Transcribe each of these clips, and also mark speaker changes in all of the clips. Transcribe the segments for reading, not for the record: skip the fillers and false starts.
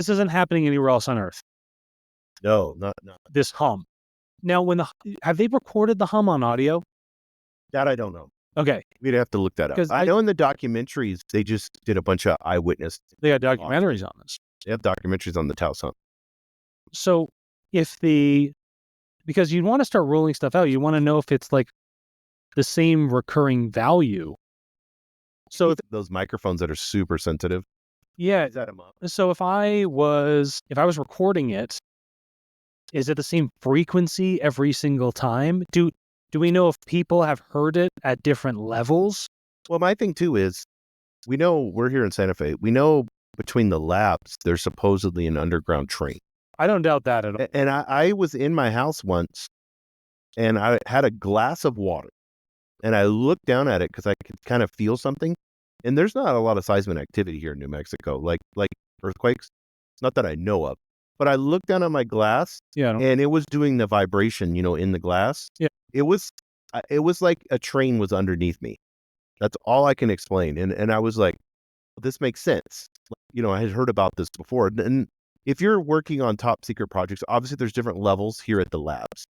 Speaker 1: This isn't happening anywhere else on Earth.
Speaker 2: No, not
Speaker 1: This hum. Now, have they recorded the hum on audio?
Speaker 2: that. I don't know.
Speaker 1: Okay,
Speaker 2: We'd have to look that up.
Speaker 1: 'Cause
Speaker 2: I know in the documentaries they just did a bunch of eyewitness.
Speaker 1: they got documentaries on this.
Speaker 2: They have documentaries on the Taos Hum.
Speaker 1: So because you'd want to start ruling stuff out, you want to know if it's like the same recurring value. So
Speaker 2: Those microphones that are super sensitive.
Speaker 1: yeah,
Speaker 2: Set them up.
Speaker 1: so if I was recording it, is it the same frequency every single time? Do we know if people have heard it at different levels?
Speaker 2: Well, my thing too is, we know we're here in Santa Fe. We know between the labs, there's supposedly an underground train.
Speaker 1: I don't doubt that at all.
Speaker 2: And I was in my house once, and I had a glass of water, and I looked down at it because I could kind of feel something. And there's not a lot of seismic activity here in New Mexico, like earthquakes. Not that I know of. But I looked down at my glass,
Speaker 1: Yeah.
Speaker 2: and it was doing the vibration, in the glass.
Speaker 1: Yeah.
Speaker 2: It was like a train was underneath me. That's all I can explain. And I was like, this makes sense. I had heard about this before. And if you're working on top secret projects, obviously there's different levels here at the labs.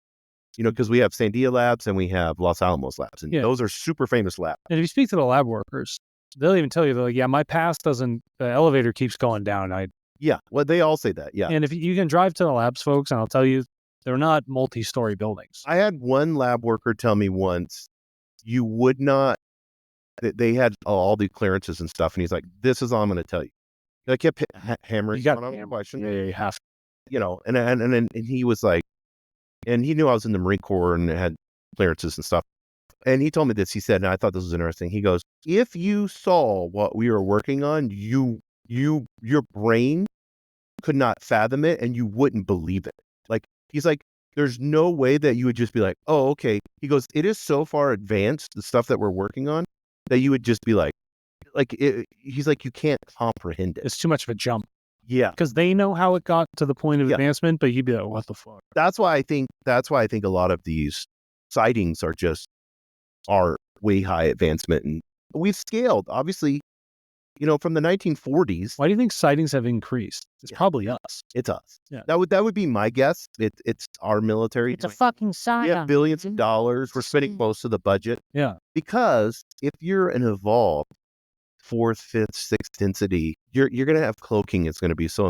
Speaker 2: Because we have Sandia Labs and we have Los Alamos Labs, and those are super famous labs.
Speaker 1: And if you speak to the lab workers, they'll even tell you, they're like, yeah, my pass doesn't, the elevator keeps going down.
Speaker 2: Yeah, well, they all say that, yeah.
Speaker 1: And if you can drive to the labs, folks, and I'll tell you, they're not multi-story buildings.
Speaker 2: I had one lab worker tell me once, you would not, they had all the clearances and stuff, and he's like, this is all I'm going to tell you. I kept hammering on the question.
Speaker 1: Yeah, you have to.
Speaker 2: And he was like, and he knew I was in the Marine Corps and had clearances and stuff. And he told me this. He said, and I thought this was interesting. He goes, if you saw what we were working on, your brain could not fathom it, and you wouldn't believe it. Like, he's like, there's no way that you would just be like, oh, okay. He goes, it is so far advanced, the stuff that we're working on, that you would just be like he's like, you can't comprehend it.
Speaker 1: It's too much of a jump.
Speaker 2: Yeah.
Speaker 1: Because they know how it got to the point of advancement, but you'd be like, what the fuck?
Speaker 2: That's why I think a lot of these sightings are way high advancement. And we've scaled, obviously, from the 1940s.
Speaker 1: Why do you think sightings have increased? It's probably us.
Speaker 2: It's us.
Speaker 1: Yeah.
Speaker 2: That would be my guess. It's our military.
Speaker 3: It's a fucking saga.
Speaker 2: We have billions of dollars. We're spending most of the budget.
Speaker 1: Yeah.
Speaker 2: Because if you're an evolved 4th, 5th, 6th density, you're going to have cloaking. It's going to be so